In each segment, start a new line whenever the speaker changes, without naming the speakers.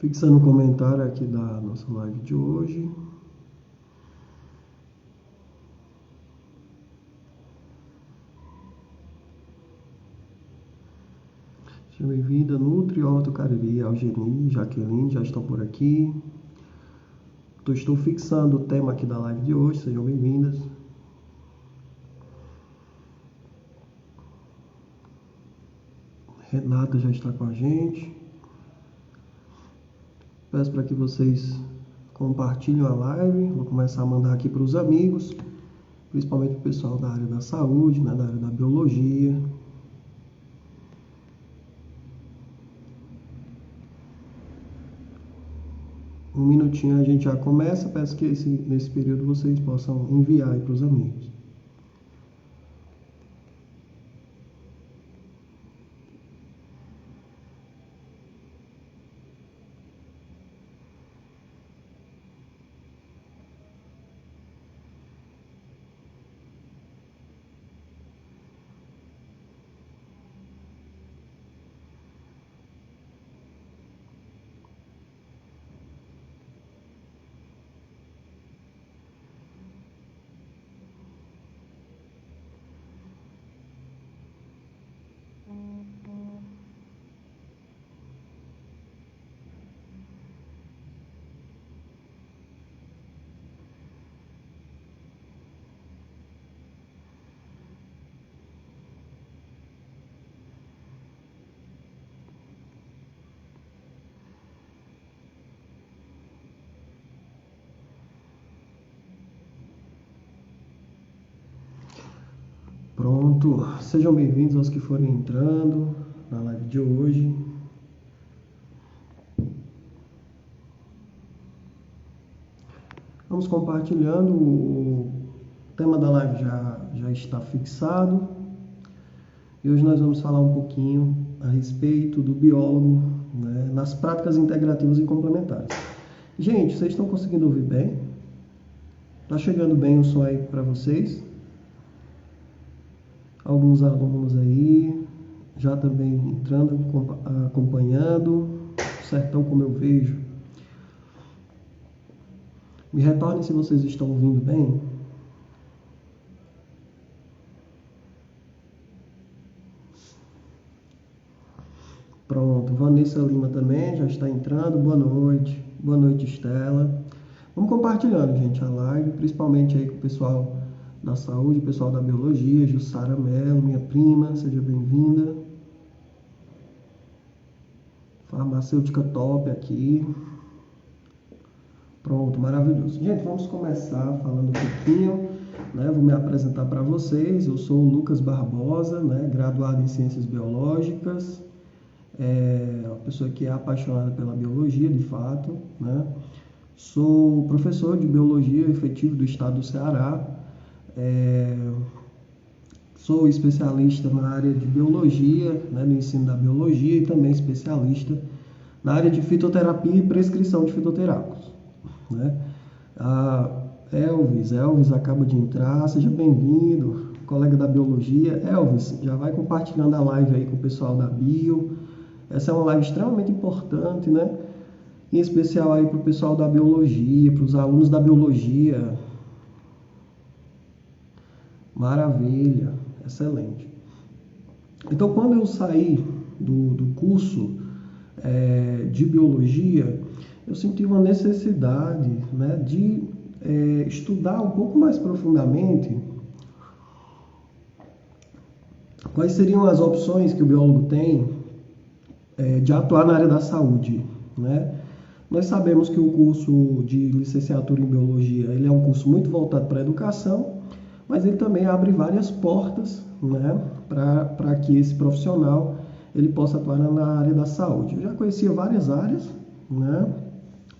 Fixando o comentário aqui da nossa live de hoje. Seja bem-vinda, Nutri Horto Cariri, Algeni, Jaqueline, já estão por aqui. Estou fixando o tema aqui da live de hoje, sejam bem-vindas. Renata já está com a gente. Peço para que vocês compartilhem a live. Vou começar a mandar aqui para os amigos, principalmente para o pessoal da área da saúde, né, da área da biologia. Um minutinho a gente já começa. Peço que nesse período vocês possam enviar aí para os amigos. Pronto, sejam bem-vindos aos que forem entrando na live de hoje. Vamos compartilhando, o tema da live já está fixado. E hoje nós vamos falar um pouquinho a respeito do biólogo, né, nas práticas integrativas e complementares. Gente, vocês estão conseguindo ouvir bem? Tá chegando bem o som aí para vocês? Alguns alunos aí já também entrando, acompanhando, certão como eu vejo. Me retornem se vocês estão ouvindo bem. Pronto, Vanessa Lima também já está entrando. Boa noite, Estela. Vamos compartilhando, gente, a live, principalmente aí com o pessoal da saúde, pessoal da biologia. Jussara Mello, minha prima, seja bem-vinda. Farmacêutica top aqui. Pronto, maravilhoso. Gente, vamos começar falando um pouquinho, né? Vou me apresentar para vocês. Eu sou o Lucas Barbosa, né? Graduado em Ciências Biológicas. Uma pessoa que é apaixonada pela biologia, de fato, né? Sou professor de biologia efetivo do estado do Ceará. Sou especialista na área de biologia, né, no ensino da biologia, e também especialista na área de fitoterapia e prescrição de fitoterápicos, né? Elvis acaba de entrar, seja bem-vindo, colega da biologia. Elvis, já vai compartilhando a live aí com o pessoal da bio. Essa é uma live extremamente importante, né? Em especial aí para o pessoal da biologia, para os alunos da biologia. Maravilha, excelente. Então, quando eu saí do curso de biologia, eu senti uma necessidade, né, de estudar um pouco mais profundamente quais seriam as opções que o biólogo tem de atuar na área da saúde, né? Nós sabemos que o curso de licenciatura em biologia ele é um curso muito voltado para a educação, mas ele também abre várias portas, né, para que esse profissional ele possa atuar na área da saúde. Eu já conhecia várias áreas, né,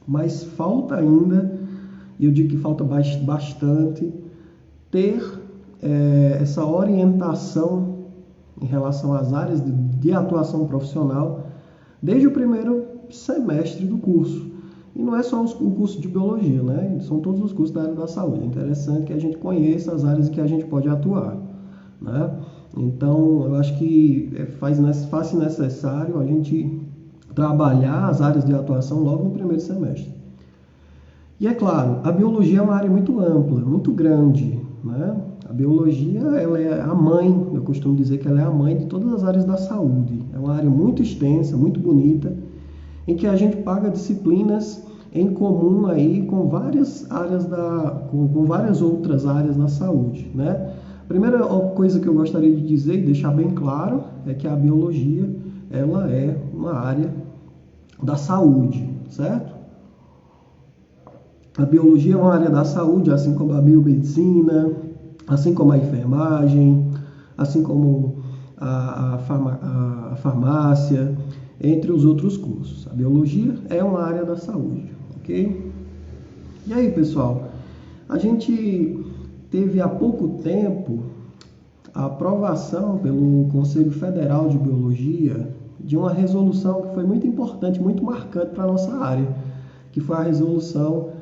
mas falta ainda, e eu digo que falta bastante, ter essa orientação em relação às áreas de atuação profissional desde o primeiro semestre do curso. E não é só o curso de biologia, né? São todos os cursos da área da saúde. É interessante que a gente conheça as áreas em que a gente pode atuar, né? Então, eu acho que faz necessário a gente trabalhar as áreas de atuação logo no primeiro semestre. E é claro, a biologia é uma área muito ampla, muito grande, né? A biologia, ela é a mãe, eu costumo dizer que ela é a mãe de todas as áreas da saúde. É uma área muito extensa, muito bonita, em que a gente paga disciplinas em comum aí com várias áreas com várias outras áreas da saúde, né? A primeira coisa que eu gostaria de dizer e deixar bem claro é que a biologia, ela é uma área da saúde, certo? A biologia é uma área da saúde, assim como a biomedicina, assim como a enfermagem, assim como a farmácia, entre os outros cursos. A biologia é uma área da saúde, ok? E aí, pessoal, a gente teve há pouco tempo a aprovação pelo Conselho Federal de Biologia de uma resolução que foi muito importante, muito marcante para a nossa área, que foi a resolução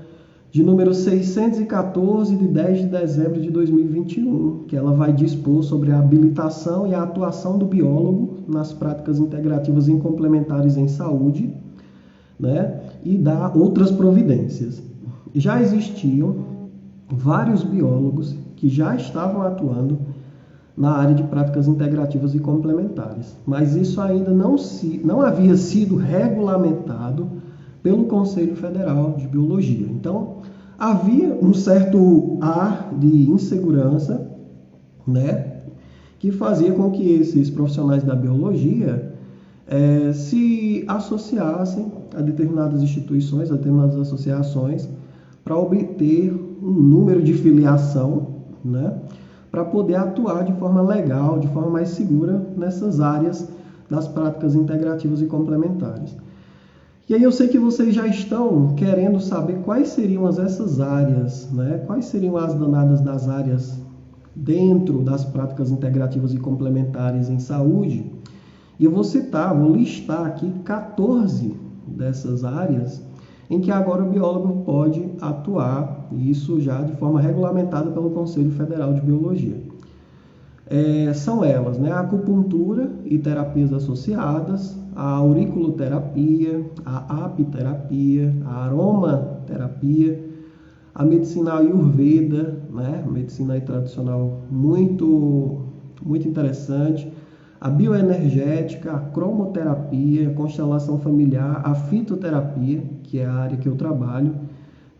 de número 614, de 10 de dezembro de 2021, que ela vai dispor sobre a habilitação e a atuação do biólogo nas práticas integrativas e complementares em saúde, né, e dar outras providências. Já existiam vários biólogos que já estavam atuando na área de práticas integrativas e complementares, mas isso ainda não havia sido regulamentado pelo Conselho Federal de Biologia. Então, havia um certo ar de insegurança, né, que fazia com que esses profissionais da biologia se associassem a determinadas instituições, a determinadas associações, para obter um número de filiação, né, para poder atuar de forma legal, de forma mais segura nessas áreas das práticas integrativas e complementares. E aí eu sei que vocês já estão querendo saber quais seriam essas áreas, né? Quais seriam as danadas das áreas dentro das práticas integrativas e complementares em saúde. E eu vou listar aqui 14 dessas áreas em que agora o biólogo pode atuar, e isso já de forma regulamentada pelo Conselho Federal de Biologia. São elas, né? A acupuntura e terapias associadas, a auriculoterapia, a apiterapia, a aromaterapia, a medicina ayurveda, né? Medicina tradicional muito interessante, a bioenergética, a cromoterapia, a constelação familiar, a fitoterapia, que é a área que eu trabalho,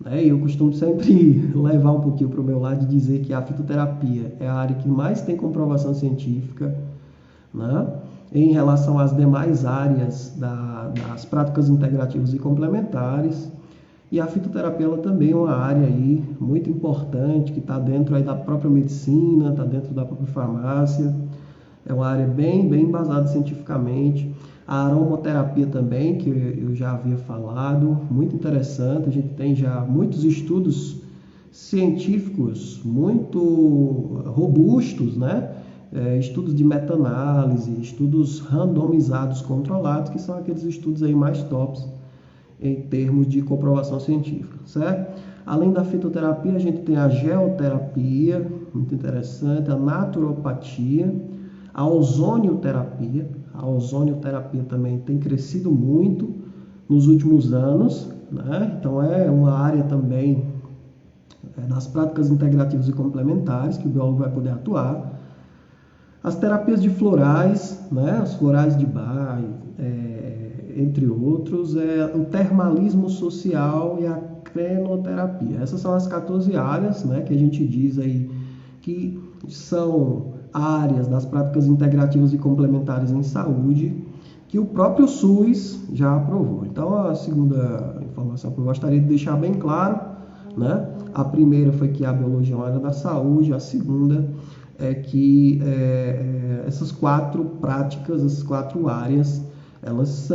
né? E eu costumo sempre levar um pouquinho para o meu lado e dizer que a fitoterapia é a área que mais tem comprovação científica, né, em relação às demais áreas das práticas integrativas e complementares. E a fitoterapia ela também é uma área aí muito importante, que está dentro aí da própria medicina, está dentro da própria farmácia. É uma área bem embasada cientificamente. A aromaterapia também, que eu já havia falado, muito interessante. A gente tem já muitos estudos científicos muito robustos, né? Estudos de meta-análise, estudos randomizados controlados, que são aqueles estudos aí mais tops em termos de comprovação científica, certo? Além da fitoterapia, a gente tem a geoterapia, muito interessante, a naturopatia, a ozonioterapia. A ozonioterapia também tem crescido muito nos últimos anos, né? Então é uma área também nas práticas integrativas e complementares que o biólogo vai poder atuar. As terapias de florais, né? Os florais de Bach, entre outros, o termalismo social e a crenoterapia. Essas são as 14 áreas, né, que a gente diz aí que são áreas das práticas integrativas e complementares em saúde que o próprio SUS já aprovou. Então, a segunda informação que eu gostaria de deixar bem claro, né, a primeira foi que a biologia é uma área da saúde, a segunda é que essas 4 práticas, essas 4 áreas, elas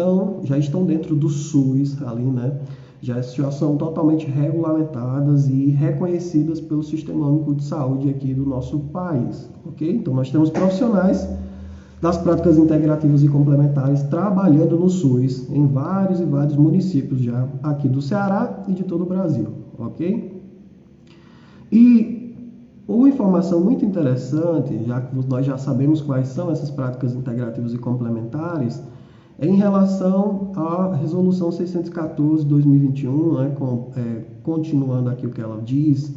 já estão dentro do SUS ali, né? Já são totalmente regulamentadas e reconhecidas pelo Sistema Único de Saúde aqui do nosso país, ok? Então nós temos profissionais das práticas integrativas e complementares trabalhando no SUS em vários e vários municípios já aqui do Ceará e de todo o Brasil, ok? E uma informação muito interessante, já que nós já sabemos quais são essas práticas integrativas e complementares, Em relação à Resolução 614/2021, né, continuando aqui o que ela diz,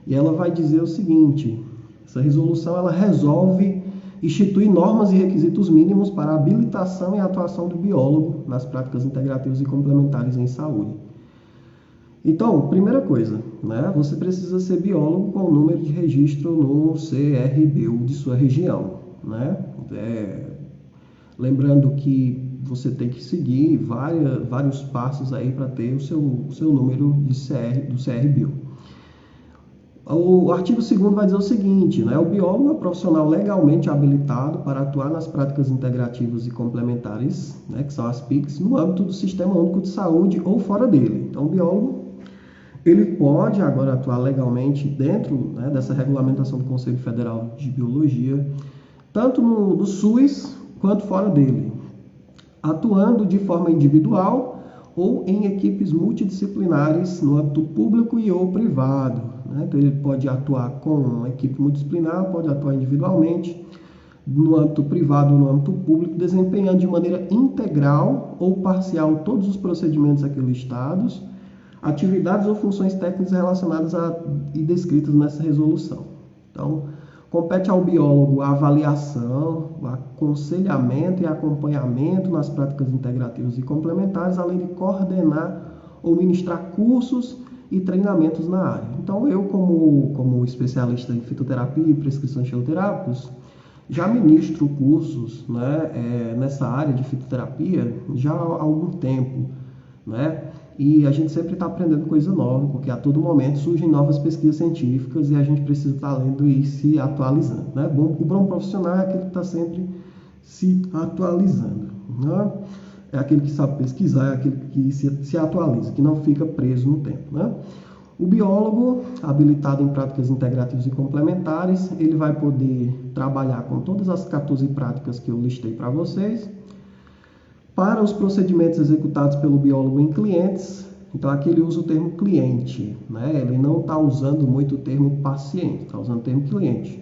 e ela vai dizer o seguinte: essa resolução ela resolve instituir normas e requisitos mínimos para a habilitação e atuação do biólogo nas práticas integrativas e complementares em saúde. Então, primeira coisa, né, você precisa ser biólogo com o número de registro no CRBio de sua região, né? Lembrando que você tem que seguir vários passos aí para ter o seu número do CRBio. O artigo 2º vai dizer o seguinte, né? O biólogo é um profissional legalmente habilitado para atuar nas práticas integrativas e complementares, né, que são as PICs, no âmbito do Sistema Único de Saúde ou fora dele. Então, o biólogo ele pode agora atuar legalmente dentro, né, dessa regulamentação do Conselho Federal de Biologia, tanto no SUS quanto fora dele, atuando de forma individual ou em equipes multidisciplinares no âmbito público e ou privado, né? Então, ele pode atuar com uma equipe multidisciplinar, pode atuar individualmente, no âmbito privado ou no âmbito público, desempenhando de maneira integral ou parcial todos os procedimentos aqui listados, atividades ou funções técnicas relacionadas e descritas nessa resolução. Então, compete ao biólogo a avaliação, o aconselhamento e acompanhamento nas práticas integrativas e complementares, além de coordenar ou ministrar cursos e treinamentos na área. Então, eu, como especialista em fitoterapia e prescrição de cheloterápicos, já ministro cursos, né, nessa área de fitoterapia já há algum tempo, né? E a gente sempre está aprendendo coisa nova, porque a todo momento surgem novas pesquisas científicas e a gente precisa estar lendo e se atualizando, né? O bom profissional é aquele que está sempre se atualizando, né? É aquele que sabe pesquisar, é aquele que se atualiza, que não fica preso no tempo, né? O biólogo, habilitado em práticas integrativas e complementares, ele vai poder trabalhar com todas as 14 práticas que eu listei para vocês. Para os procedimentos executados pelo biólogo em clientes, então aqui ele usa o termo cliente, né? Ele não está usando muito o termo paciente, está usando o termo cliente.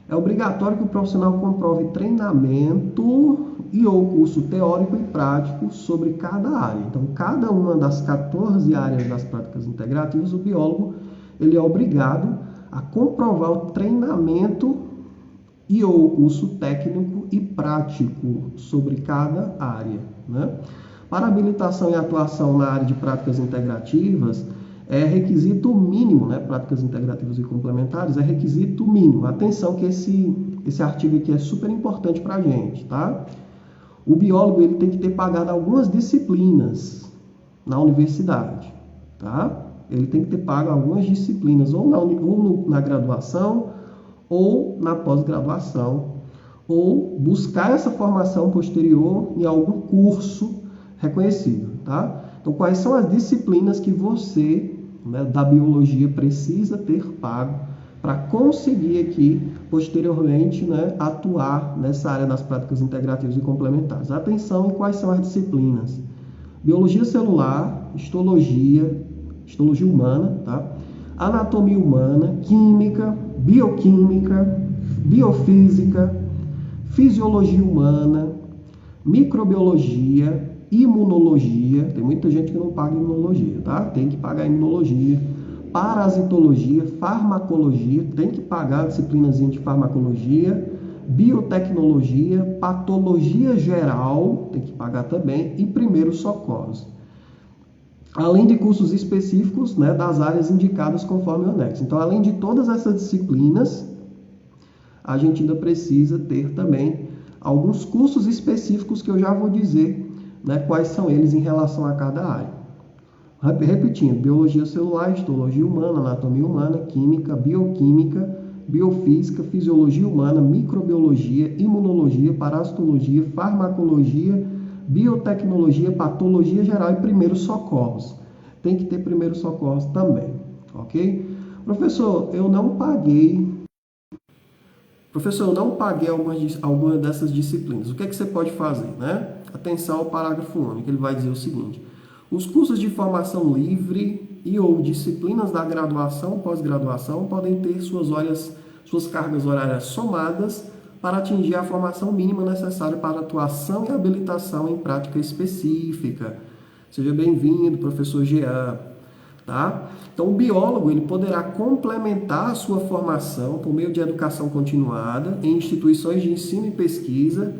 É obrigatório que o profissional comprove treinamento e ou curso teórico e prático sobre cada área. Então, cada uma das 14 áreas das práticas integrativas, o biólogo ele é obrigado a comprovar o treinamento e ou curso técnico e prático sobre cada área, né? Para habilitação e atuação na área de práticas integrativas, é requisito mínimo, né? Práticas integrativas e complementares é requisito mínimo. Atenção que esse artigo aqui é super importante para a gente, tá? O biólogo ele tem que ter pagado algumas disciplinas na universidade, tá? Ele tem que ter pago algumas disciplinas ou na graduação ou na pós-graduação, ou buscar essa formação posterior em algum curso reconhecido, tá? Então, quais são as disciplinas que você, né, da biologia, precisa ter pago para conseguir aqui, posteriormente, né, atuar nessa área das práticas integrativas e complementares? Atenção em quais são as disciplinas: biologia celular, histologia humana, tá? Anatomia humana, química, bioquímica, biofísica, fisiologia humana, microbiologia, imunologia. Tem muita gente que não paga imunologia, tá? Tem que pagar imunologia. Parasitologia, farmacologia, tem que pagar a disciplinazinha de farmacologia. Biotecnologia, patologia geral, tem que pagar também. E primeiros socorros. Além de cursos específicos, né, das áreas indicadas conforme o anexo. Então, além de todas essas disciplinas, a gente ainda precisa ter também alguns cursos específicos que eu já vou dizer, né, quais são eles em relação a cada área. Repetindo: biologia celular, histologia humana, anatomia humana, química, bioquímica, biofísica, fisiologia humana, microbiologia, imunologia, parasitologia, farmacologia, biotecnologia, patologia geral e primeiros socorros. Tem que ter primeiros socorros também, ok? Professor, eu não paguei algumas dessas disciplinas. O que é que você pode fazer, né? Atenção ao parágrafo único, ele vai dizer o seguinte: os cursos de formação livre e ou disciplinas da graduação, pós-graduação, podem ter suas cargas horárias somadas para atingir a formação mínima necessária para atuação e habilitação em prática específica. Seja bem-vindo, professor Jean. Tá? Então, o biólogo ele poderá complementar a sua formação por meio de educação continuada em instituições de ensino e pesquisa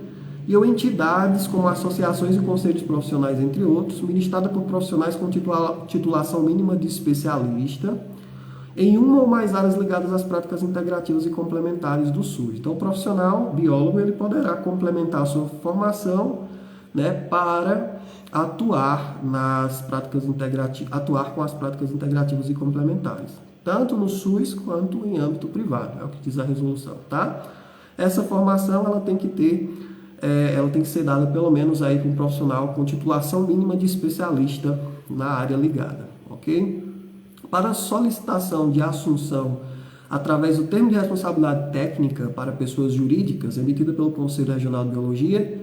e ou entidades como associações e conselhos profissionais, entre outros, ministrada por profissionais com titulação mínima de especialista em uma ou mais áreas ligadas às práticas integrativas e complementares do SUS. Então, o profissional biólogo ele poderá complementar a sua formação, né, para atuar nas práticas integrativas, atuar com as práticas integrativas e complementares, tanto no SUS quanto em âmbito privado, é o que diz a resolução, tá? Essa formação ela tem que ser dada pelo menos aí para um profissional com titulação mínima de especialista na área ligada, ok? Para solicitação de assunção através do termo de responsabilidade técnica para pessoas jurídicas emitida pelo Conselho Regional de Biologia,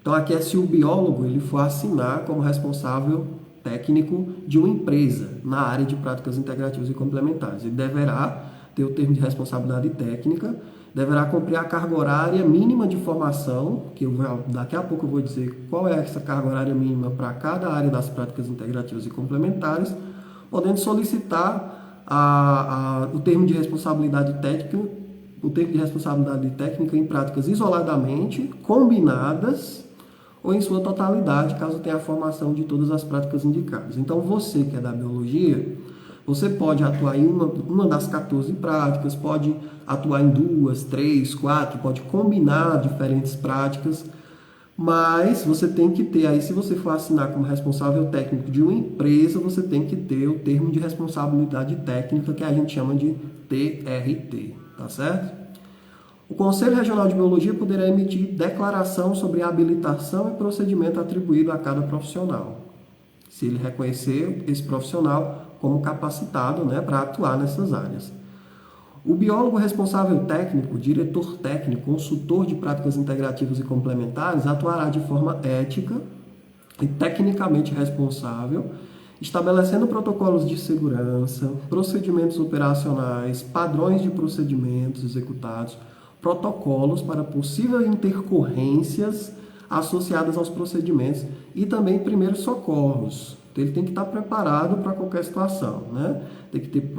então aqui é se o biólogo ele for assinar como responsável técnico de uma empresa na área de práticas integrativas e complementares. Ele deverá ter o termo de responsabilidade técnica, deverá cumprir a carga horária mínima de formação, que daqui a pouco eu vou dizer qual é essa carga horária mínima para cada área das práticas integrativas e complementares, podendo solicitar o termo de responsabilidade técnica em práticas isoladamente, combinadas ou em sua totalidade, caso tenha a formação de todas as práticas indicadas. Então, você que é da biologia, você pode atuar em uma das 14 práticas, pode atuar em 2, 3, 4, pode combinar diferentes práticas, mas você tem que ter, aí se você for assinar como responsável técnico de uma empresa, você tem que ter o termo de responsabilidade técnica, que a gente chama de TRT, tá certo? O Conselho Regional de Biologia poderá emitir declaração sobre a habilitação e procedimento atribuído a cada profissional, se ele reconhecer esse profissional como capacitado, né, para atuar nessas áreas. O biólogo responsável técnico, diretor técnico, consultor de práticas integrativas e complementares atuará de forma ética e tecnicamente responsável, estabelecendo protocolos de segurança, procedimentos operacionais, padrões de procedimentos executados, protocolos para possíveis intercorrências associadas aos procedimentos e também primeiros socorros. Então, ele tem que estar preparado para qualquer situação, né? Tem que ter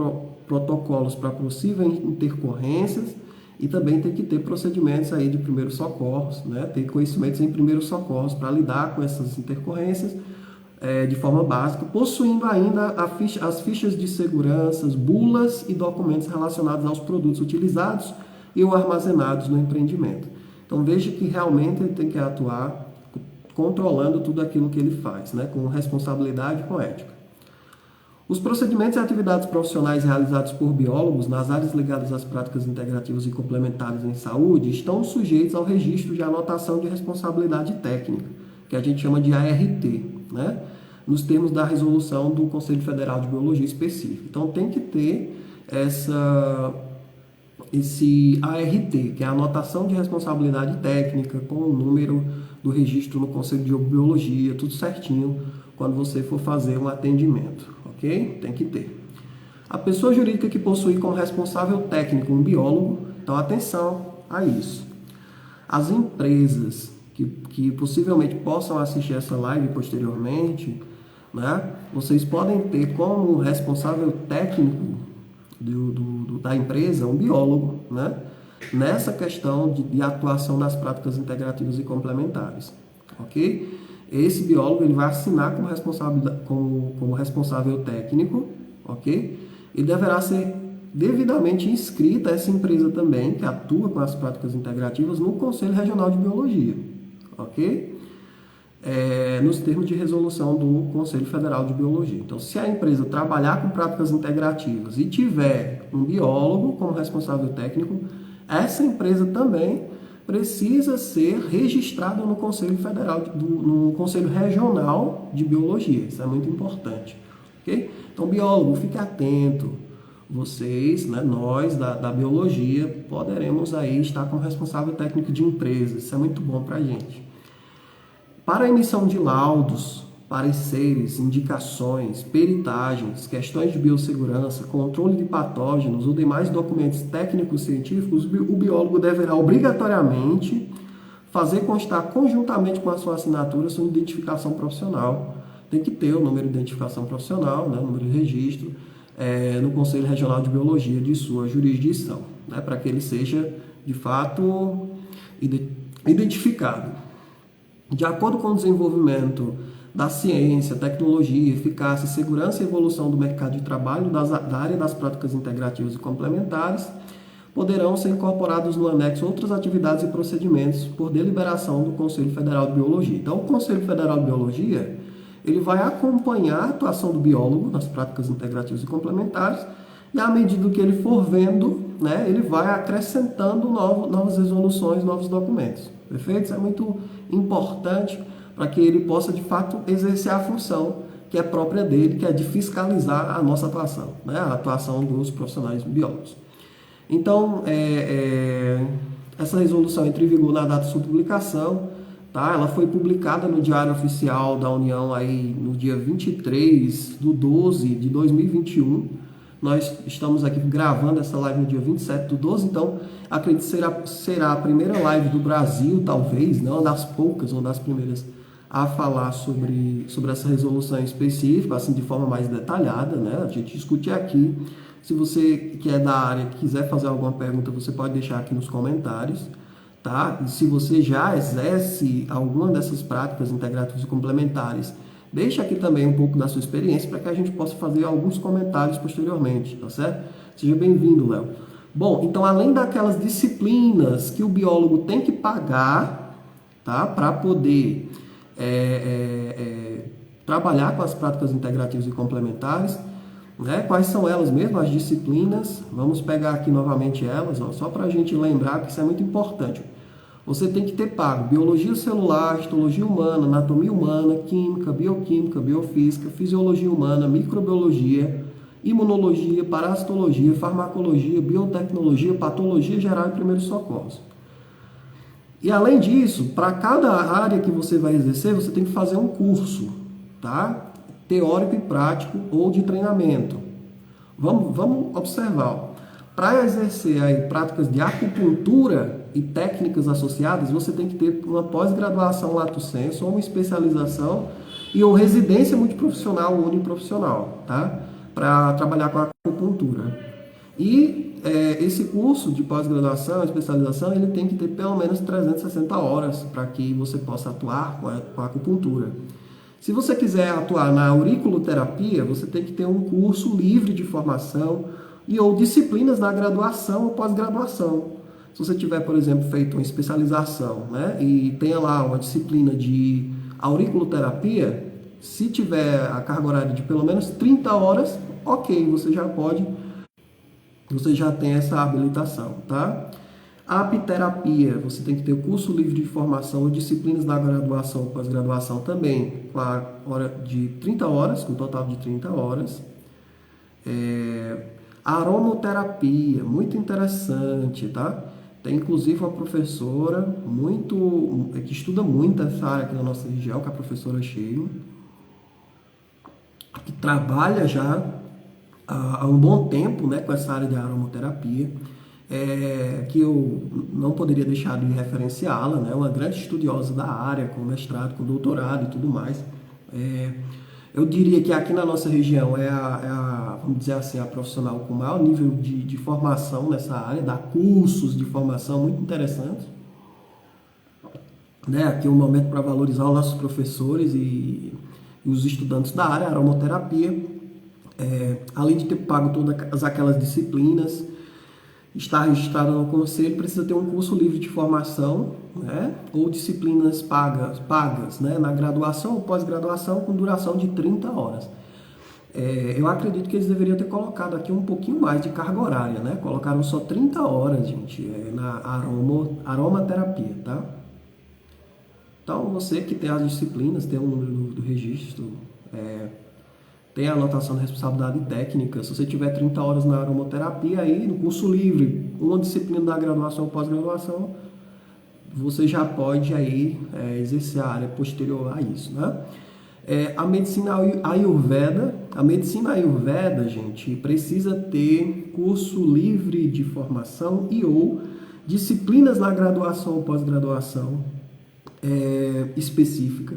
protocolos para possíveis intercorrências e também tem que ter procedimentos aí de primeiros socorros, né? Ter conhecimentos em primeiros socorros para lidar com essas intercorrências de forma básica, possuindo ainda as fichas de segurança, bulas e documentos relacionados aos produtos utilizados e ou armazenados no empreendimento. Então veja que realmente ele tem que atuar controlando tudo aquilo que ele faz, né? Com responsabilidade e com ética. Os procedimentos e atividades profissionais realizados por biólogos nas áreas ligadas às práticas integrativas e complementares em saúde estão sujeitos ao registro de anotação de responsabilidade técnica, que a gente chama de ART, né? Nos termos da resolução do Conselho Federal de Biologia específica. Então tem que ter esse ART, que é a anotação de responsabilidade técnica, com o número do registro no Conselho de Biologia, tudo certinho, quando você for fazer um atendimento, ok? Tem que ter. A pessoa jurídica que possui como responsável técnico um biólogo, então atenção a isso. As empresas que possivelmente possam assistir essa live posteriormente, né, vocês podem ter como responsável técnico da empresa um biólogo, né, nessa questão de atuação das práticas integrativas e complementares, ok? Esse biólogo ele vai assinar como responsável técnico, ok? E deverá ser devidamente inscrita essa empresa também, que atua com as práticas integrativas, no Conselho Regional de Biologia, ok? Nos termos de resolução do Conselho Federal de Biologia. Então, se a empresa trabalhar com práticas integrativas e tiver um biólogo como responsável técnico, essa empresa também precisa ser registrada no Conselho Federal, no Conselho Regional de Biologia. Isso é muito importante, ok? Então, biólogo, fique atento. Vocês, né, nós da biologia, poderemos aí estar como responsável técnico de empresas. Isso é muito bom para a gente. Para a emissão de laudos pareceres, indicações, peritagens, questões de biossegurança, controle de patógenos ou demais documentos técnicos científicos, o biólogo deverá obrigatoriamente fazer constar conjuntamente com a sua assinatura sua identificação profissional. Tem que ter o número de identificação profissional, né, o número de registro, no Conselho Regional de Biologia de sua jurisdição, né, para que ele seja, de fato, identificado. De acordo com o desenvolvimento da ciência, tecnologia, eficácia, segurança e evolução do mercado de trabalho, da área das práticas integrativas e complementares, poderão ser incorporados no anexo outras atividades e procedimentos por deliberação do Conselho Federal de Biologia. Então, o Conselho Federal de Biologia, ele vai acompanhar a atuação do biólogo nas práticas integrativas e complementares, e à medida que ele for vendo, né, ele vai acrescentando novas resoluções, novos documentos. Perfeito? Isso é muito importante para que ele possa, de fato, exercer a função que é própria dele, que é de fiscalizar a nossa atuação, né, a atuação dos profissionais biólogos. Então, essa resolução entra em vigor na data de sua publicação, tá? Ela foi publicada no Diário Oficial da União aí no dia 23/12/2021. Nós estamos aqui gravando essa live no dia 27/12, então acredito que será a primeira live do Brasil, talvez, não, das poucas ou das primeiras a falar sobre essa resolução específica, assim, de forma mais detalhada, né? A gente discute aqui. Se você que é da área quiser fazer alguma pergunta, você pode deixar aqui nos comentários, tá? E se você já exerce alguma dessas práticas integrativas e complementares, deixa aqui também um pouco da sua experiência para que a gente possa fazer alguns comentários posteriormente, tá certo? Seja bem-vindo, Léo. Bom, então além daquelas disciplinas que o biólogo tem que pagar, tá? Para poder trabalhar com as práticas integrativas e complementares, né? Quais são elas mesmo, as disciplinas? Vamos pegar aqui novamente elas, ó, só para a gente lembrar que isso é muito importante. Você tem que ter pago biologia celular, histologia humana, anatomia humana, química, bioquímica, biofísica, fisiologia humana, microbiologia, imunologia, parasitologia, farmacologia, biotecnologia, patologia geral e primeiros socorros. E além disso, para cada área que você vai exercer, você tem que fazer um curso, tá? Teórico e prático ou de treinamento. Vamos observar. Para exercer aí práticas de acupuntura e técnicas associadas, você tem que ter uma pós-graduação lato sensu ou uma especialização ou residência multiprofissional ou uniprofissional, tá? Para trabalhar com a acupuntura. E esse curso de pós-graduação, especialização, ele tem que ter pelo menos 360 horas para que você possa atuar com a acupuntura. Se você quiser atuar na auriculoterapia, você tem que ter um curso livre de formação ou disciplinas na graduação ou pós-graduação. Se você tiver, por exemplo, feito uma especialização, né, e tenha lá uma disciplina de auriculoterapia, se tiver a carga horária de pelo menos 30 horas, ok, você já tem essa habilitação, tá? A apiterapia, você tem que ter o curso livre de formação ou disciplinas na graduação ou pós-graduação também, com a hora de 30 horas, com um total de 30 horas. Aromoterapia, muito interessante, tá? Tem inclusive uma professora que estuda muito essa área aqui na nossa região, que é a professora Sheila, que trabalha já há um bom tempo, né, com essa área de aromoterapia, que eu não poderia deixar de referenciá-la, né, uma grande estudiosa da área, com mestrado, com doutorado e tudo mais. Eu diria que aqui na nossa região vamos dizer assim, a profissional com maior nível de formação nessa área, dá cursos de formação muito interessantes. Né, aqui é um momento para valorizar os nossos professores e os estudantes da área, aromoterapia. Além de ter pago todas aquelas disciplinas, estar registrado no conselho, precisa ter um curso livre de formação, né, ou disciplinas pagas, né, na graduação ou pós-graduação com duração de 30 horas. Eu acredito que eles deveriam ter colocado aqui um pouquinho mais de carga horária, né? Colocaram só 30 horas, gente, na aromaterapia, tá? Então, você que tem as disciplinas, tem o número do registro, tem a anotação da responsabilidade técnica. Se você tiver 30 horas na aromaterapia, aí no curso livre, uma disciplina da graduação ou pós-graduação, você já pode aí exercer a área posterior a isso, né? A medicina Ayurveda, gente, precisa ter curso livre de formação e ou disciplinas na graduação ou pós-graduação específica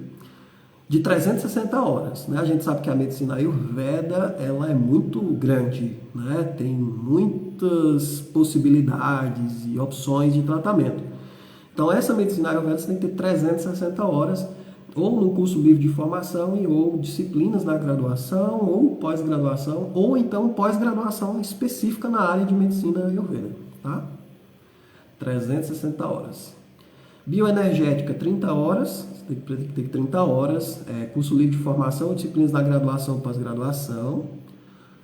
de 360 horas. Né? A gente sabe que a medicina Ayurveda ela é muito grande, né? Tem muitas possibilidades e opções de tratamento. Então essa medicina Ayurveda você tem que ter 360 horas ou no curso livre de formação e ou disciplinas na graduação ou pós-graduação ou então pós-graduação específica na área de medicina Ayurveda, tá? 360 horas. Bioenergética, 30 horas, você tem que ter 30 horas, curso livre de formação, disciplinas na graduação e pós-graduação.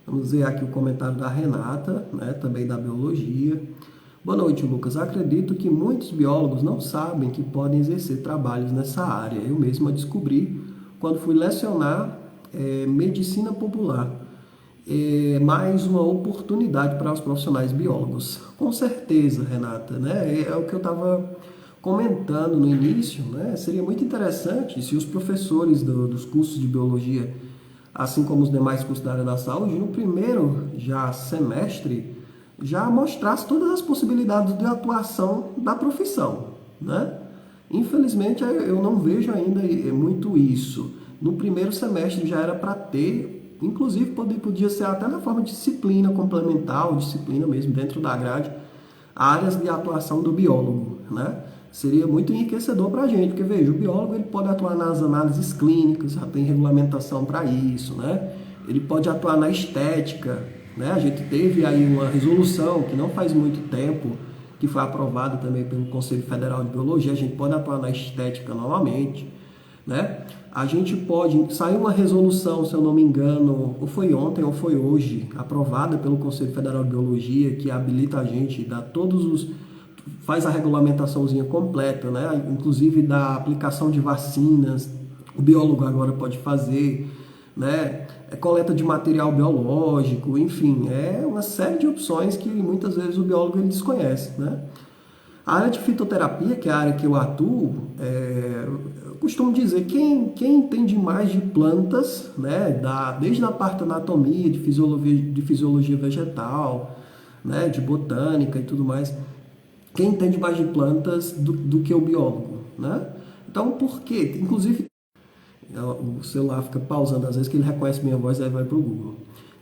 Vamos ver aqui o comentário da Renata, né, também da biologia. Boa noite, Lucas. Acredito que muitos biólogos não sabem que podem exercer trabalhos nessa área. Eu mesma descobri quando fui lecionar medicina popular. Mais uma oportunidade para os profissionais biólogos. Com certeza, Renata, né? É o que eu estava comentando no início, né? Seria muito interessante se os professores dos cursos de biologia, assim como os demais cursos da área da saúde, no primeiro semestre, já mostrasse todas as possibilidades de atuação da profissão, né? Infelizmente, eu não vejo ainda muito isso. No primeiro semestre já era para ter, inclusive podia ser até na forma de disciplina complementar, ou disciplina mesmo dentro da grade, áreas de atuação do biólogo, né? Seria muito enriquecedor para a gente, porque veja, o biólogo ele pode atuar nas análises clínicas, já tem regulamentação para isso, né? Ele pode atuar na estética, né? A gente teve aí uma resolução que não faz muito tempo, que foi aprovada também pelo Conselho Federal de Biologia, a gente pode atuar na estética novamente, né? A gente pode, saiu uma resolução, se eu não me engano, ou foi ontem ou foi hoje, aprovada pelo Conselho Federal de Biologia, que habilita a gente a dar faz a regulamentaçãozinha completa, né? Inclusive da aplicação de vacinas, o biólogo agora pode fazer, né? Coleta de material biológico, enfim, uma série de opções que muitas vezes o biólogo ele desconhece, né? A área de fitoterapia, que é a área que eu atuo, eu costumo dizer, quem entende mais de plantas, né? Desde a parte da anatomia, de fisiologia vegetal, né? De botânica e tudo mais, quem entende mais de plantas do que o biólogo, né? Então, por quê? Inclusive, o celular fica pausando às vezes que ele reconhece minha voz e aí vai para o Google.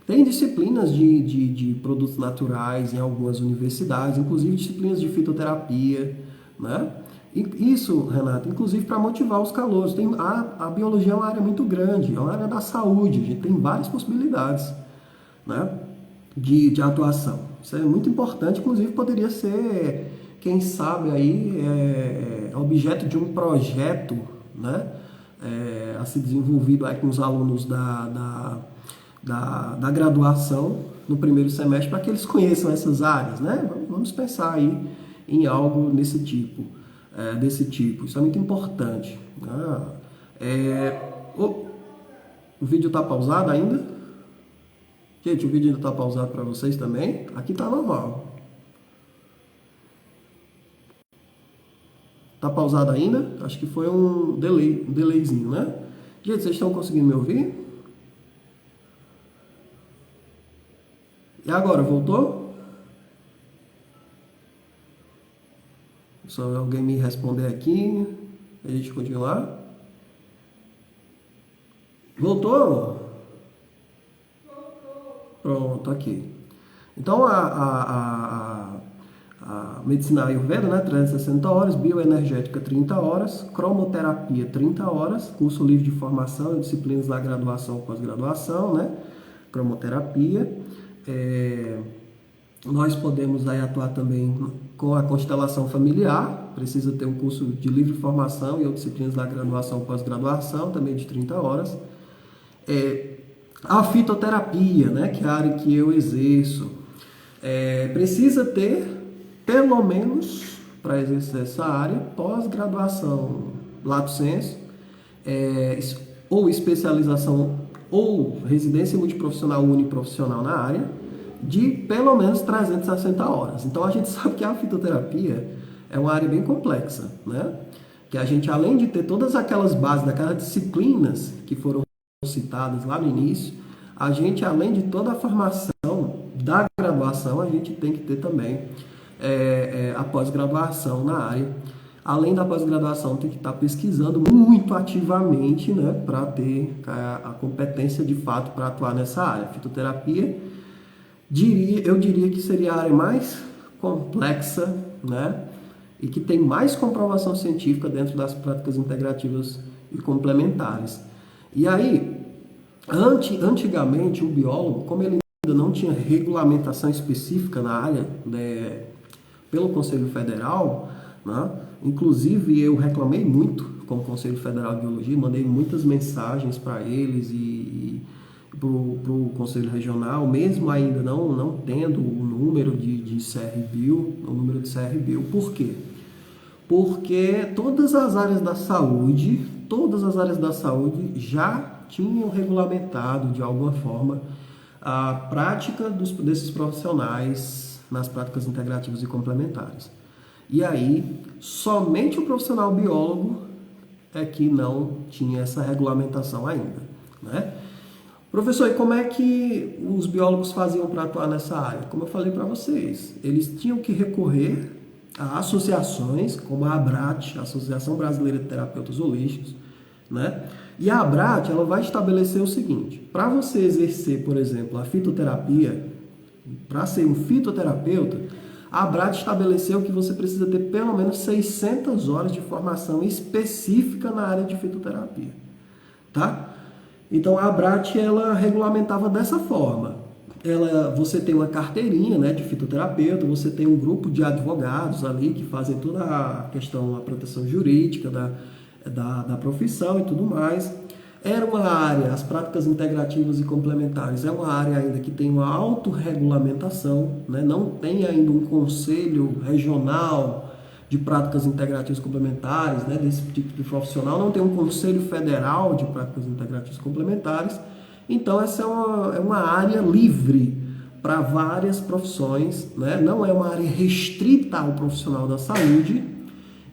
Tem disciplinas de produtos naturais em algumas universidades, inclusive disciplinas de fitoterapia, né? Isso, Renato, inclusive para motivar os calouros. A biologia é uma área muito grande, é uma área da saúde, a gente tem várias possibilidades, né, de atuação. Isso é muito importante, inclusive poderia ser, quem sabe, aí, objeto de um projeto, né, a ser desenvolvido aí com os alunos da graduação no primeiro semestre, para que eles conheçam essas áreas, né? Vamos pensar aí em algo desse tipo. Isso é muito importante. O vídeo está pausado ainda? Gente, o vídeo ainda está pausado para vocês também? Aqui está normal. Está pausado ainda? Acho que foi um delayzinho, né? Gente, vocês estão conseguindo me ouvir? E agora, voltou? Só alguém me responder aqui, a gente continuar. Voltou? Pronto, aqui. Então, a medicina Ayurveda, né, 360 horas, bioenergética 30 horas, cromoterapia 30 horas, curso livre de formação e disciplinas da graduação e pós-graduação, né, cromoterapia. Nós podemos aí atuar também com a constelação familiar, precisa ter um curso de livre formação e disciplinas da graduação e pós-graduação, também de 30 horas. A fitoterapia, né, que é a área que eu exerço, precisa ter, pelo menos, para exercer essa área, pós-graduação lato sensu, ou especialização ou residência multiprofissional uniprofissional na área, de pelo menos 360 horas. Então a gente sabe que a fitoterapia é uma área bem complexa, né? que a gente, além de ter todas aquelas bases daquelas disciplinas que foram citadas lá no início, a gente, além de toda a formação da graduação, a gente tem que ter também a pós-graduação na área. Além da pós-graduação, tem que estar pesquisando muito ativamente, né, para ter a competência de fato para atuar nessa área. Fitoterapia, eu diria que seria a área mais complexa, né, e que tem mais comprovação científica dentro das práticas integrativas e complementares. E aí, antigamente, o biólogo, como ele ainda não tinha regulamentação específica na área, né, pelo Conselho Federal, né, inclusive eu reclamei muito com o Conselho Federal de Biologia, mandei muitas mensagens para eles e para o Conselho Regional, mesmo ainda não tendo o número de CRBio, o número de CRBio. Por quê? Porque todas as áreas da saúde já tinham regulamentado de alguma forma a prática desses profissionais nas práticas integrativas e complementares. E aí, somente o profissional biólogo é que não tinha essa regulamentação ainda, né? Professor, e como é que os biólogos faziam para atuar nessa área? Como eu falei para vocês, eles tinham que recorrer a associações como a ABRAT, Associação Brasileira de Terapeutas Holísticos, né? E a ABRAT, ela vai estabelecer o seguinte: para você exercer, por exemplo, a fitoterapia, para ser um fitoterapeuta, a ABRAT estabeleceu que você precisa ter pelo menos 600 horas de formação específica na área de fitoterapia, tá? Então a ABRAT, ela regulamentava dessa forma. Você tem uma carteirinha, né, de fitoterapeuta, você tem um grupo de advogados ali que fazem toda a questão, a proteção jurídica da profissão e tudo mais. Era uma área, as práticas integrativas e complementares, é uma área ainda que tem uma autorregulamentação, né? Não tem ainda um conselho regional de práticas integrativas e complementares, né, desse tipo de profissional, não tem um conselho federal de práticas integrativas e complementares. Então essa é uma área livre para várias profissões, né? Não é uma área restrita ao profissional da saúde,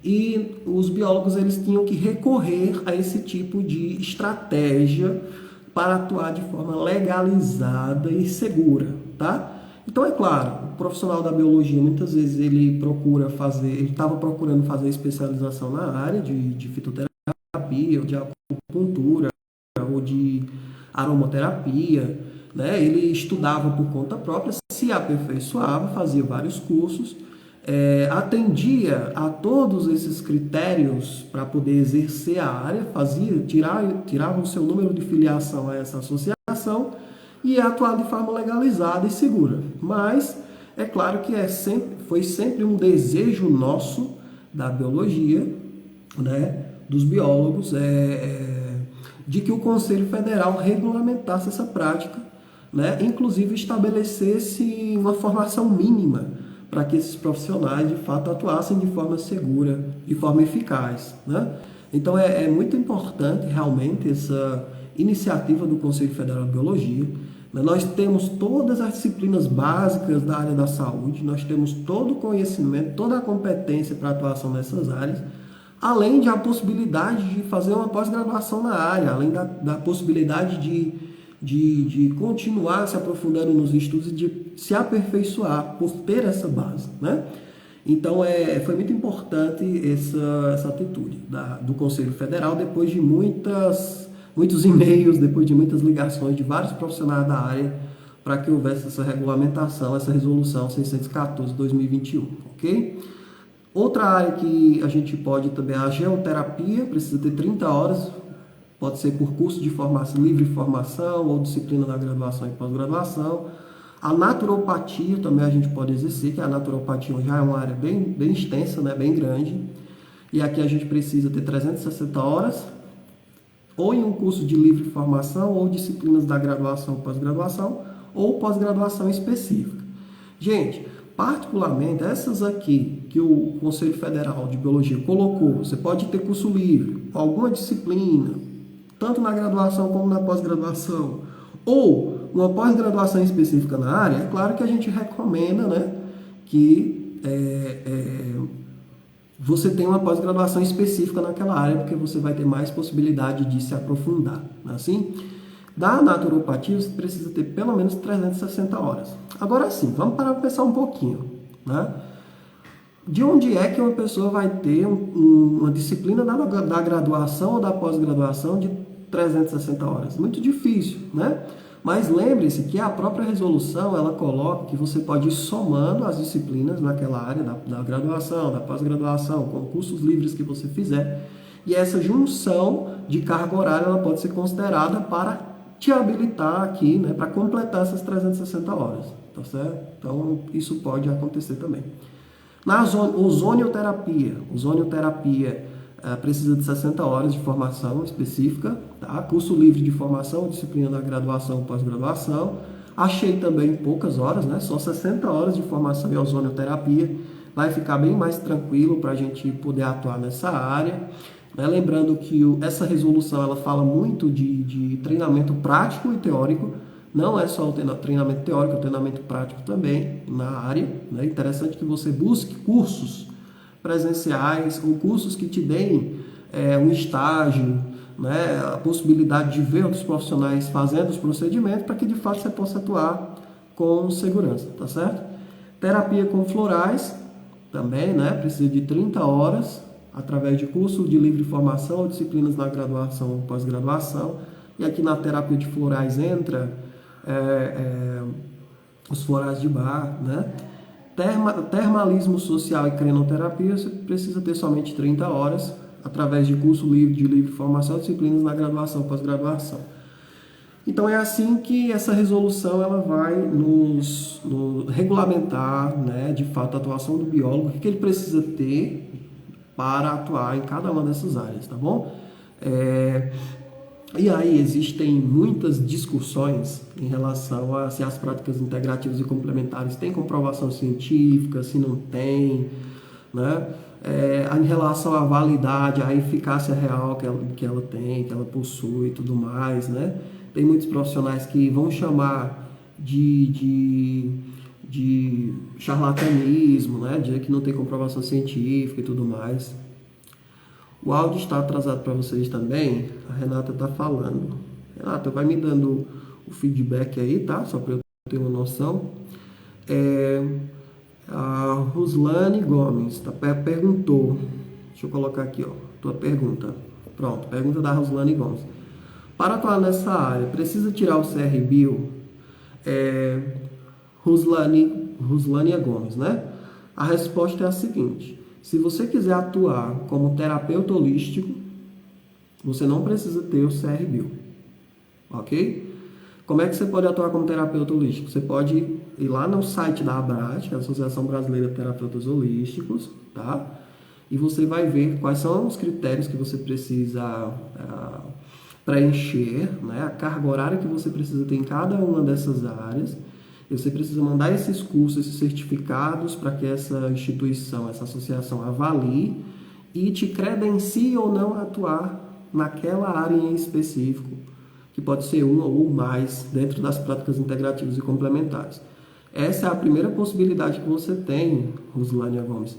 e os biólogos eles tinham que recorrer a esse tipo de estratégia para atuar de forma legalizada e segura, tá? Então é claro, o profissional da biologia muitas vezes ele estava procurando fazer especialização na área de fitoterapia, ou de acupuntura, ou de aromaterapia, né? Ele estudava por conta própria, se aperfeiçoava, fazia vários cursos, atendia a todos esses critérios para poder exercer a área, tirava o seu número de filiação a essa associação e atuar de forma legalizada e segura. Mas é claro que foi sempre um desejo nosso da biologia, né, dos biólogos, de que o Conselho Federal regulamentasse essa prática, né, inclusive estabelecesse uma formação mínima para que esses profissionais de fato atuassem de forma segura, de forma eficaz, né? Então é muito importante realmente essa iniciativa do Conselho Federal de Biologia. Nós temos todas as disciplinas básicas da área da saúde, nós temos todo o conhecimento, toda a competência para atuação nessas áreas, além de a possibilidade de fazer uma pós-graduação na área, além da possibilidade de continuar se aprofundando nos estudos e de se aperfeiçoar por ter essa base, né? Então foi muito importante essa atitude do Conselho Federal, depois de muitos e-mails, depois de muitas ligações de vários profissionais da área, para que houvesse essa regulamentação, essa resolução 614/2021, ok? Outra área que a gente pode também é a geoterapia, precisa ter 30 horas, pode ser por curso de formação, livre formação ou disciplina na graduação e pós-graduação. A naturopatia também a gente pode exercer, que a naturopatia já é uma área bem extensa, né, bem grande. E aqui a gente precisa ter 360 horas, ou em um curso de livre formação, ou disciplinas da graduação e pós-graduação, ou pós-graduação específica. Gente, particularmente essas aqui que o Conselho Federal de Biologia colocou, você pode ter curso livre, alguma disciplina, tanto na graduação como na pós-graduação, ou uma pós-graduação específica na área, é claro que a gente recomenda, né, que você tem uma pós-graduação específica naquela área, porque você vai ter mais possibilidade de se aprofundar, não é assim? Da naturopatia, você precisa ter pelo menos 360 horas. Agora sim, vamos parar para pensar um pouquinho, né? De onde é que uma pessoa vai ter uma disciplina da graduação ou da pós-graduação de 360 horas? Muito difícil, né? Mas lembre-se que a própria resolução, ela coloca que você pode ir somando as disciplinas naquela área da graduação, da pós-graduação, com cursos livres que você fizer. E essa junção de carga horária, ela pode ser considerada para te habilitar aqui, né, para completar essas 360 horas, tá certo? Então, isso pode acontecer também. Na ozonioterapia, precisa de 60 horas de formação específica, tá? Curso livre de formação, disciplina da graduação e pós-graduação. Achei também poucas horas, né? Só 60 horas de formação em ozonioterapia. Vai ficar bem mais tranquilo para a gente poder atuar nessa área. Né? Lembrando que essa resolução ela fala muito de treinamento prático e teórico. Não é só o treinamento teórico, é o treinamento prático também na área. É interessante que você busque cursos presenciais ou cursos que te deem um estágio, né, a possibilidade de ver outros profissionais fazendo os procedimentos para que de fato você possa atuar com segurança, tá certo? Terapia com florais também, né, precisa de 30 horas através de curso de livre formação ou disciplinas na graduação ou pós-graduação. E aqui na terapia de florais entra os florais de bar, né? Termalismo social e crenoterapia, você precisa ter somente 30 horas, através de curso livre de livre formação, disciplinas na graduação, pós-graduação. Então é assim que essa resolução ela vai nos regulamentar, né, de fato a atuação do biólogo, o que ele precisa ter para atuar em cada uma dessas áreas, tá bom? E aí existem muitas discussões em relação a se as práticas integrativas e complementares têm comprovação científica, se não tem, né? Em relação à validade, à eficácia real que ela tem, que ela possui e tudo mais, né? Tem muitos profissionais que vão chamar de charlatanismo, né? Dizer que não tem comprovação científica e tudo mais. O áudio está atrasado para vocês também. A Renata está falando. Renata, vai me dando o feedback aí, tá? Só para eu ter uma noção. A Roslane Gomes perguntou. Deixa eu colocar aqui, ó. Tua pergunta. Pronto, pergunta da Roslane Gomes. Para atuar nessa área, precisa tirar o CRBio? Roslane Gomes, né? A resposta é a seguinte. Se você quiser atuar como terapeuta holístico, você não precisa ter o CRBio, ok? Como é que você pode atuar como terapeuta holístico? Você pode ir lá no site da ABRAT, que é a Associação Brasileira de Terapeutas Holísticos, tá? E você vai ver quais são os critérios que você precisa preencher, né? A carga horária que você precisa ter em cada uma dessas áreas. E você precisa mandar esses cursos, esses certificados para que essa instituição, essa associação avalie e te credencie ou não a atuar naquela área em específico, que pode ser uma ou mais dentro das práticas integrativas e complementares. Essa é a primeira possibilidade que você tem, Roslânia Gomes,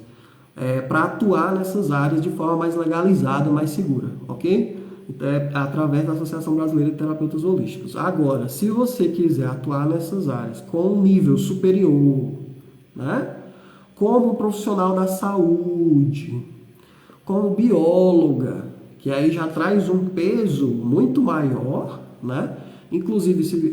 para atuar nessas áreas de forma mais legalizada, mais segura, ok? Então, através da Associação Brasileira de Terapeutas Holísticos. Agora, se você quiser atuar nessas áreas com um nível superior, né? Como profissional da saúde, como bióloga, que aí já traz um peso muito maior, né? Inclusive,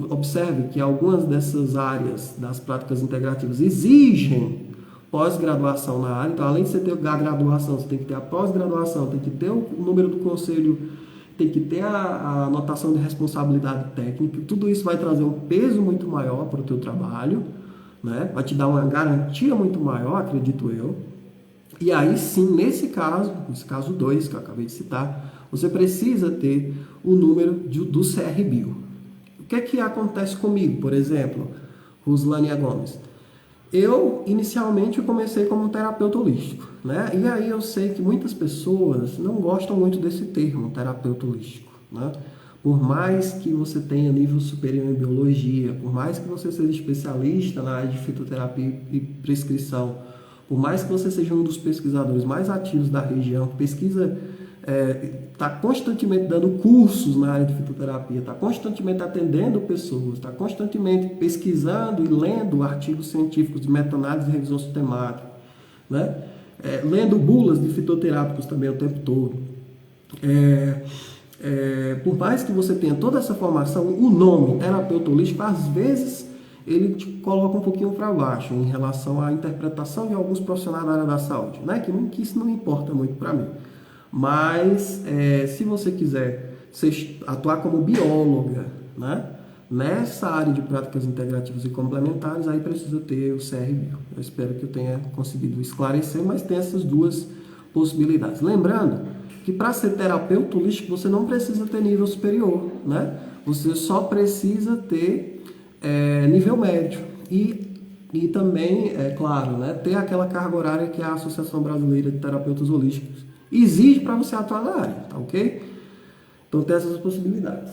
observe que algumas dessas áreas das práticas integrativas exigem pós-graduação na área. Então, além de você ter a graduação, você tem que ter a pós-graduação, tem que ter o número do conselho, tem que ter a anotação de responsabilidade técnica. Tudo isso vai trazer um peso muito maior para o teu trabalho, né? Vai te dar uma garantia muito maior, acredito eu. E aí sim, nesse caso 2 que eu acabei de citar, você precisa ter o número do CRBio. O que é que acontece comigo, por exemplo, Roslânia Gomes? Eu, inicialmente, comecei como terapeuta holístico, né? E aí eu sei que muitas pessoas não gostam muito desse termo, terapeuta holístico, né? Por mais que você tenha nível superior em biologia, por mais que você seja especialista na área de fitoterapia e prescrição, Por mais que você seja um dos pesquisadores mais ativos da região, pesquisa, está constantemente dando cursos na área de fitoterapia, está constantemente atendendo pessoas, está constantemente pesquisando e lendo artigos científicos de meta-análise e revisão sistemática, né? Lendo bulas de fitoterápicos também o tempo todo. Por mais que você tenha toda essa formação, o nome terapeuta holístico, às vezes, ele te coloca um pouquinho para baixo em relação à interpretação de alguns profissionais da área da saúde, né? Que isso não importa muito para mim. Mas, se você quiser atuar como bióloga, né? Nessa área de práticas integrativas e complementares, aí precisa ter o CRBio. Eu espero que eu tenha conseguido esclarecer, mas tem essas duas possibilidades. Lembrando que para ser terapeuta holístico você não precisa ter nível superior, né? Você só precisa ter nível médio e também, claro, né, ter aquela carga horária que a Associação Brasileira de Terapeutas Holísticos exige para você atuar na área, tá ok? Então tem essas possibilidades.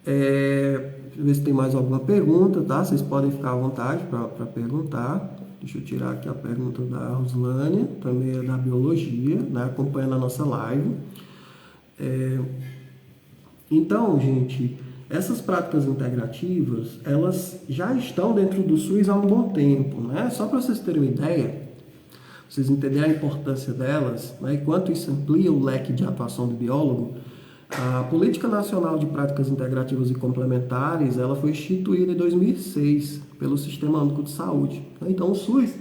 Deixa eu ver se tem mais alguma pergunta, tá? Vocês podem ficar à vontade para perguntar. Deixa eu tirar aqui a pergunta da Roslânia, também é da biologia, né? Acompanhando a nossa live. Então, gente, essas práticas integrativas, elas já estão dentro do SUS há um bom tempo, né? Só para vocês terem uma ideia, vocês entenderem a importância delas, né? E quanto isso amplia o leque de atuação do biólogo, a Política Nacional de Práticas Integrativas e Complementares, ela foi instituída em 2006 pelo Sistema Único de Saúde. Então, o SUS,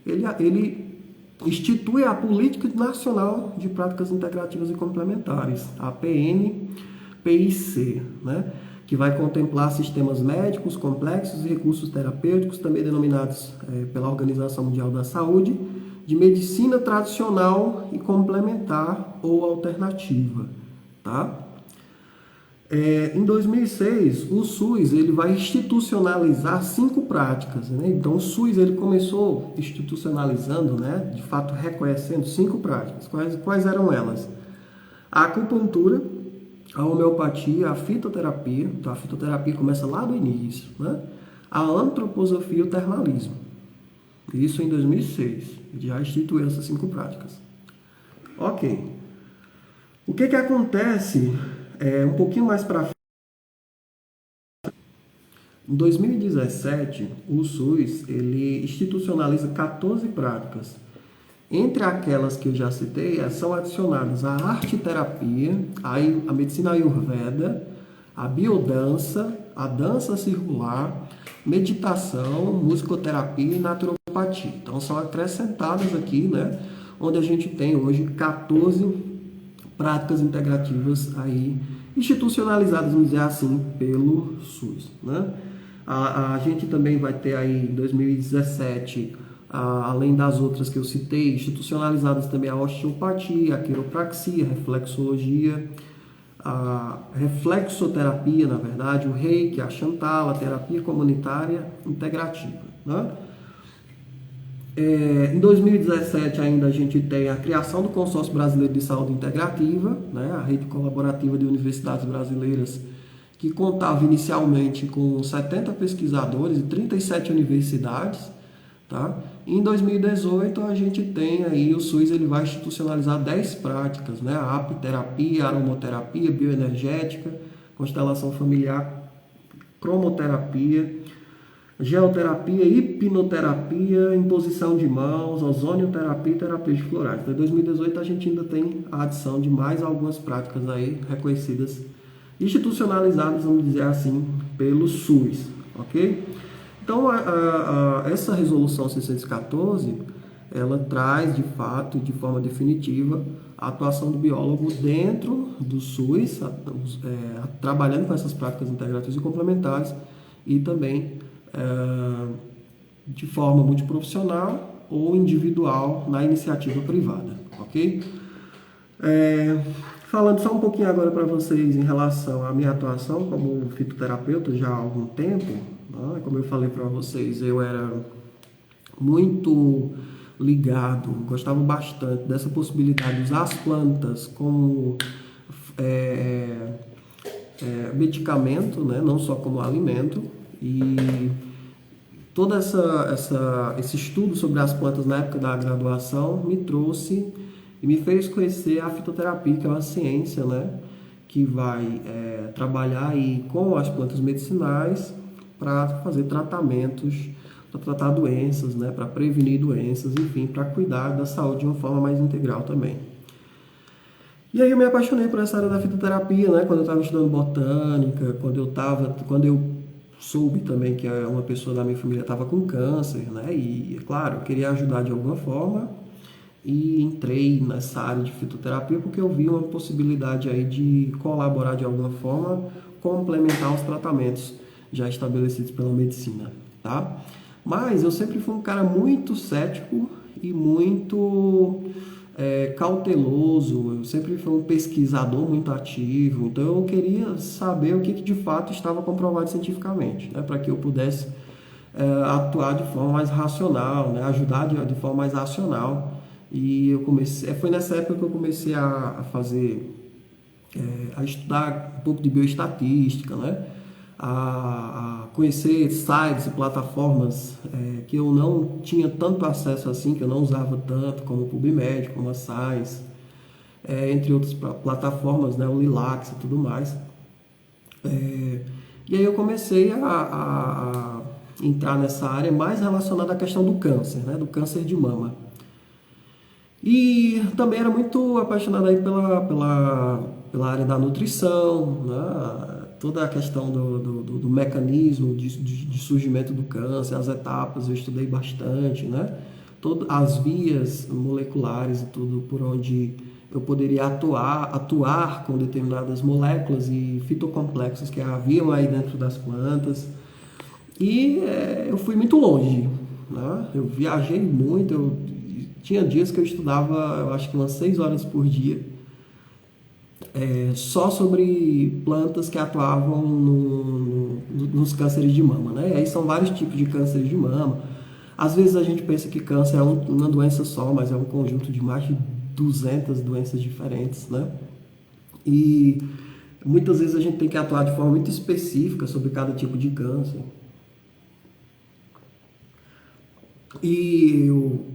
ele institui a Política Nacional de Práticas Integrativas e Complementares, a PNPIC, né? Que vai contemplar sistemas médicos complexos e recursos terapêuticos, também denominados pela Organização Mundial da Saúde, de medicina tradicional e complementar ou alternativa. Tá? Em 2006, o SUS ele vai institucionalizar 5 práticas. Né? Então, o SUS ele começou institucionalizando, né? De fato, reconhecendo 5 práticas. Quais eram elas? A acupuntura, a homeopatia, a fitoterapia. Então, a fitoterapia começa lá do início. Né? A antroposofia e o termalismo. Isso em 2006. Já instituiu essas 5 práticas. Ok. O que acontece um pouquinho mais para frente? Em 2017, o SUS ele institucionaliza 14 práticas. Entre aquelas que eu já citei, são adicionadas a arte-terapia, a medicina ayurveda, a biodança, a dança circular, meditação, musicoterapia e naturopatia. Então, são acrescentadas aqui, né? Onde a gente tem hoje 14 práticas integrativas aí institucionalizadas, vamos dizer assim, pelo SUS, né? A gente também vai ter aí em 2017, além das outras que eu citei, institucionalizadas também a osteopatia, a quiropraxia, a reflexologia, a reflexoterapia, na verdade, o reiki, a Shantala, a terapia comunitária integrativa, né? Em 2017 ainda a gente tem a criação do Consórcio Brasileiro de Saúde Integrativa, né, a rede colaborativa de universidades brasileiras, que contava inicialmente com 70 pesquisadores e 37 universidades. Tá? Em 2018 a gente tem aí, o SUS ele vai institucionalizar 10 práticas, né, a apiterapia, aromoterapia, bioenergética, constelação familiar, cromoterapia, geoterapia, hipnoterapia, imposição de mãos, ozonioterapia e terapia de florais. Então, em 2018 a gente ainda tem a adição de mais algumas práticas aí reconhecidas, institucionalizadas, vamos dizer assim, pelo SUS, ok? Então, essa resolução 614, ela traz, de fato, de forma definitiva, a atuação do biólogo dentro do SUS, trabalhando com essas práticas integrativas e complementares, e também de forma multiprofissional ou individual na iniciativa privada, ok? Falando só um pouquinho agora para vocês em relação à minha atuação como fitoterapeuta já há algum tempo, né? Como eu falei para vocês, eu era muito ligado, gostava bastante dessa possibilidade de usar as plantas como medicamento, né? Não só como alimento, e todo esse estudo sobre as plantas na época da graduação me trouxe e me fez conhecer a fitoterapia, que é uma ciência, né, que vai trabalhar aí com as plantas medicinais para fazer tratamentos, para tratar doenças, né, para prevenir doenças, enfim, para cuidar da saúde de uma forma mais integral também. E aí eu me apaixonei por essa área da fitoterapia, né, quando eu estava estudando botânica, quando eu soube também que uma pessoa da minha família estava com câncer, né, e claro, eu queria ajudar de alguma forma e entrei nessa área de fitoterapia porque eu vi uma possibilidade aí de colaborar de alguma forma, complementar os tratamentos já estabelecidos pela medicina, tá? Mas eu sempre fui um cara muito cético e muito cauteloso, eu sempre fui um pesquisador muito ativo, então eu queria saber o que de fato estava comprovado cientificamente, né, para que eu pudesse atuar de forma mais racional, né, ajudar de forma mais racional. E foi nessa época que eu comecei a fazer, a estudar um pouco de bioestatística, né, a conhecer sites e plataformas que eu não tinha tanto acesso assim, que eu não usava tanto, como o PubMed, como a Science, entre outras plataformas, né, o Lilacs e tudo mais. E aí eu comecei a entrar nessa área mais relacionada à questão do câncer, né, do câncer de mama. E também era muito apaixonado aí pela área da nutrição, né? Toda a questão do mecanismo de surgimento do câncer, as etapas, eu estudei bastante, né? As vias moleculares e tudo por onde eu poderia atuar com determinadas moléculas e fitocomplexos que haviam aí dentro das plantas. E eu fui muito longe, né? Eu viajei muito, tinha dias que eu estudava, eu acho que umas 6 horas por dia, só sobre plantas que atuavam nos cânceres de mama, né? E aí são vários tipos de cânceres de mama. Às vezes a gente pensa que câncer é uma doença só, mas é um conjunto de mais de 200 doenças diferentes, né? E muitas vezes a gente tem que atuar de forma muito específica sobre cada tipo de câncer. E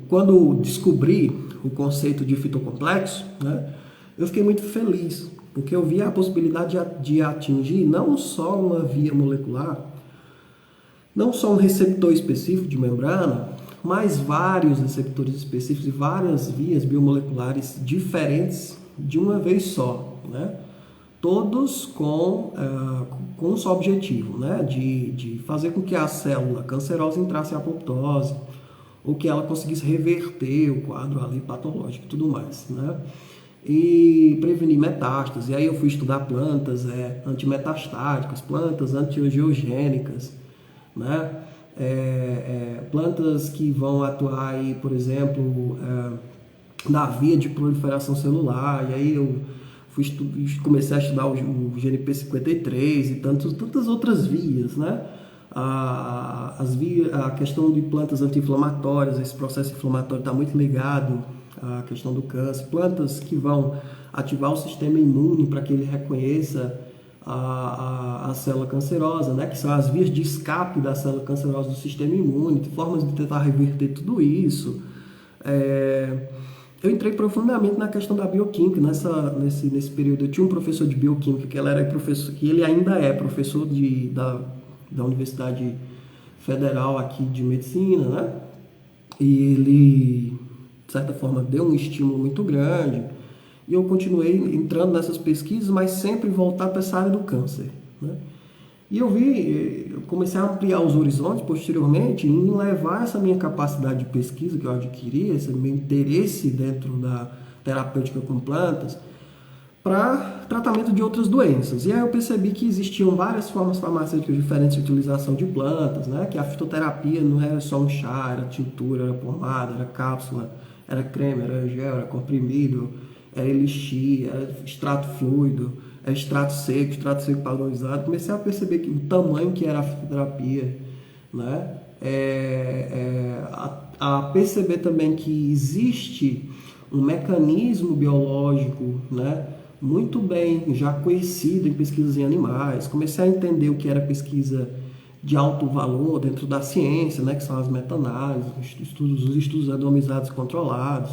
quando descobri o conceito de fitocomplexo, né, eu fiquei muito feliz, porque eu vi a possibilidade de atingir não só uma via molecular, não só um receptor específico de membrana, mas vários receptores específicos e várias vias biomoleculares diferentes de uma vez só, né? Todos com um só objetivo, né? De fazer com que a célula cancerosa entrasse em apoptose, ou que ela conseguisse reverter o quadro ali patológico e tudo mais, né? E prevenir metástase. E aí eu fui estudar plantas antimetastáticas, plantas antiangiogênicas, né? Plantas que vão atuar aí, por exemplo, na via de proliferação celular. E aí eu comecei a estudar o GNP53 e tantas outras vias, né? A questão de plantas anti-inflamatórias, esse processo inflamatório está muito ligado à questão do câncer. Plantas que vão ativar o sistema imune para que ele reconheça a célula cancerosa, né? Que são as vias de escape da célula cancerosa do sistema imune, formas de tentar reverter tudo isso. Eu entrei profundamente na questão da bioquímica nesse período. Eu tinha um professor de bioquímica que ele ainda é professor da Universidade Federal aqui de Medicina, né? E ele, de certa forma, deu um estímulo muito grande. E eu continuei entrando nessas pesquisas, mas sempre voltar para essa área do câncer, né? E eu comecei a ampliar os horizontes posteriormente em levar essa minha capacidade de pesquisa que eu adquiri, esse meu interesse dentro da terapêutica com plantas, para tratamento de outras doenças. E aí eu percebi que existiam várias formas farmacêuticas diferentes de utilização de plantas, né? Que a fitoterapia não era só um chá, era tintura, era pomada, era cápsula, era creme, era gel, era comprimido, era elixir, era extrato fluido, era extrato seco padronizado. Comecei a perceber que o tamanho que era a fitoterapia, né? A perceber também que existe um mecanismo biológico, né, muito bem já conhecido em pesquisas em animais. Comecei a entender o que era pesquisa de alto valor dentro da ciência, né, que são as meta-análises, os estudos randomizados e controlados.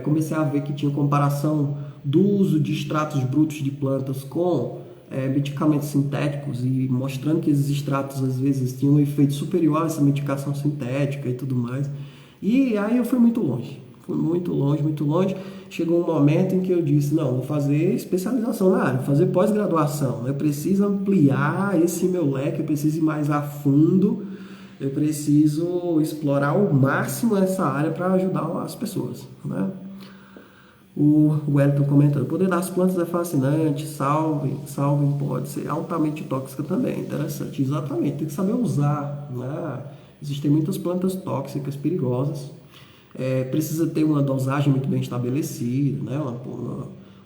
Comecei a ver que tinha comparação do uso de extratos brutos de plantas com medicamentos sintéticos e mostrando que esses extratos às vezes tinham um efeito superior a essa medicação sintética e tudo mais. E aí eu fui muito longe. Fui muito longe, muito longe. Chegou um momento em que eu disse, não, vou fazer especialização na área, vou fazer pós-graduação. Eu preciso ampliar esse meu leque, eu preciso ir mais a fundo, eu preciso explorar ao máximo essa área para ajudar as pessoas, né? O Wellington comentando, o poder das plantas é fascinante, salvem pode ser altamente tóxica também, interessante, exatamente, tem que saber usar, né? Existem muitas plantas tóxicas, perigosas, precisa ter uma dosagem muito bem estabelecida, né?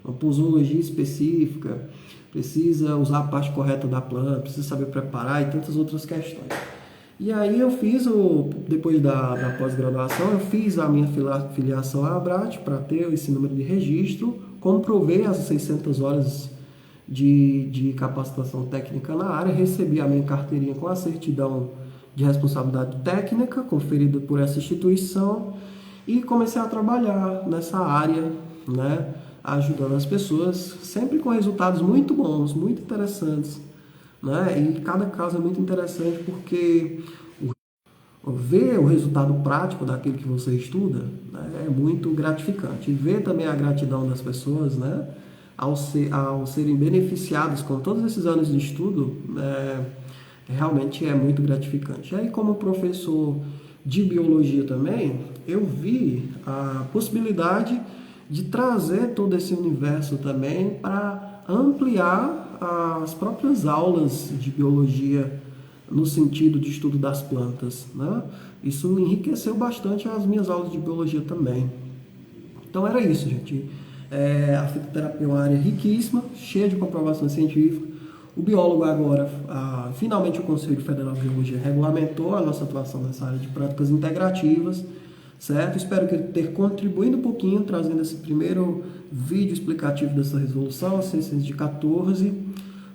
Uma posologia específica, precisa usar a parte correta da planta, precisa saber preparar e tantas outras questões. E aí eu fiz, depois da pós-graduação, eu fiz a minha filiação à Abrat para ter esse número de registro, comprovei as 600 horas de capacitação técnica na área, recebi a minha carteirinha com a certidão de responsabilidade técnica, conferida por essa instituição, e comecei a trabalhar nessa área, né, ajudando as pessoas, sempre com resultados muito bons, muito interessantes, né? E cada caso é muito interessante porque ver o resultado prático daquilo que você estuda, né, é muito gratificante. E ver também a gratidão das pessoas, né, ao serem beneficiadas com todos esses anos de estudo, realmente é muito gratificante. E aí, como professor de biologia também, eu vi a possibilidade de trazer todo esse universo também para ampliar as próprias aulas de biologia no sentido de estudo das plantas, né? Isso enriqueceu bastante as minhas aulas de biologia também. Então era isso, gente. A fitoterapia é uma área riquíssima, cheia de comprovação científica. O biólogo agora, finalmente o Conselho Federal de Biologia regulamentou a nossa atuação nessa área de práticas integrativas, certo? Espero ter contribuído um pouquinho, trazendo esse primeiro vídeo explicativo dessa resolução, a 614,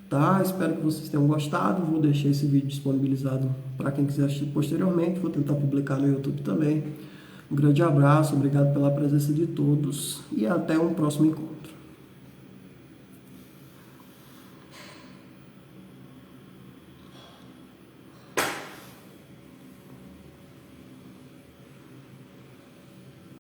tá? Espero que vocês tenham gostado. Vou deixar esse vídeo disponibilizado para quem quiser assistir posteriormente. Vou tentar publicar no YouTube também. Um grande abraço, obrigado pela presença de todos e até um próximo encontro.